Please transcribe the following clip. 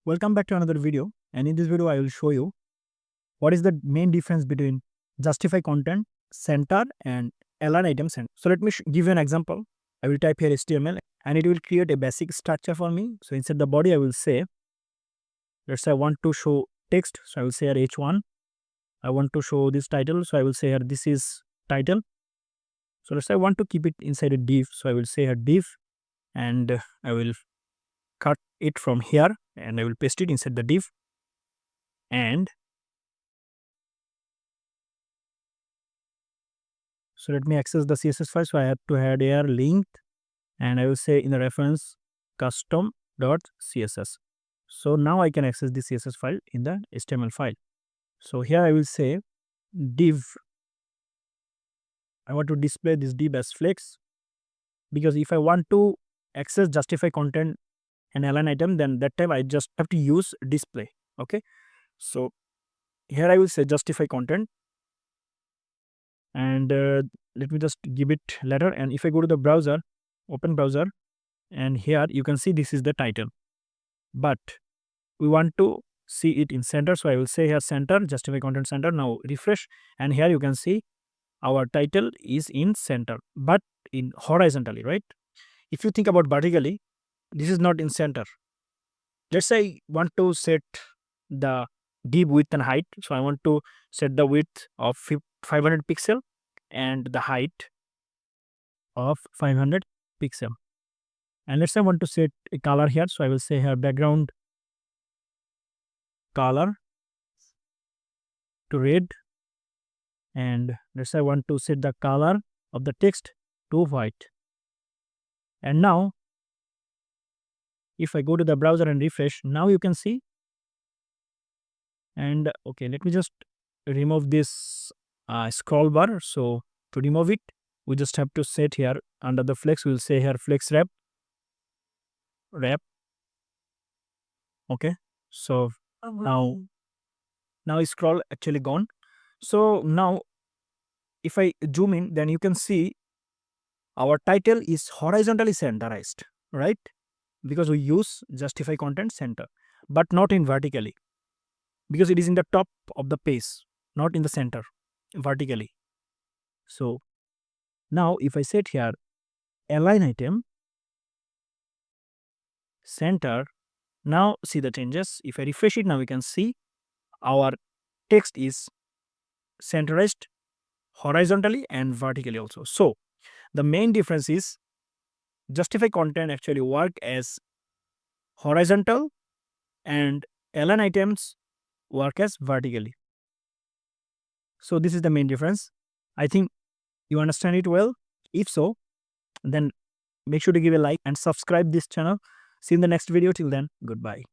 Welcome back to another video, and in this video I will show you what is the main difference between justify content center and align item center. So let me give you an example. I will type here HTML and it will create a basic structure for me. So inside the body I will say, let's say I want to show text, so I will say here h1. I want to show this title, so I will say here this is title. So let's say I want to keep it inside a div, so I will say here div, and I will cut it from here and I will paste it inside the div. And so let me access the CSS file. So I have to add here link, and I will say in the reference custom.css. So now I can access the CSS file in the HTML file. So here I will say div. I want to display this div as flex, because if I want to access justify content and align item, then that time I just have to use display. Okay. So here I will say justify content, and let me just give it letter. And if I go to the browser, open browser, and here you can see this is the title, but we want to see it in center. So I will say here center, justify content center. Now refresh, and here you can see our title is in center, but in horizontally, right? If you think about vertically, this is not in center. Let's say I want to set the div width and height. So I want to set the width of 500 pixel and the height of 500 pixel. And let's say I want to set a color here. So I will say here background color to red, and let's say I want to set the color of the text to white. And now if I go to the browser and refresh, now you can see. And okay, let me just remove this scroll bar. So to remove it, we just have to set here under the flex, we'll say here flex wrap. Okay, so now scroll actually gone. So now if I zoom in, then you can see our title is horizontally centerized, right? Because we use justify content center, but not in vertically, because it is in the top of the page, not in the center vertically. So now if I set here align item center, now see the changes. If I refresh it, now we can see our text is centerized horizontally and vertically also. So the main difference is justify content actually work as horizontal and align items work as vertically. So this is the main difference. I think you understand it well. If so, then make sure to give a like and subscribe this channel. See you in the next video. Till then, goodbye.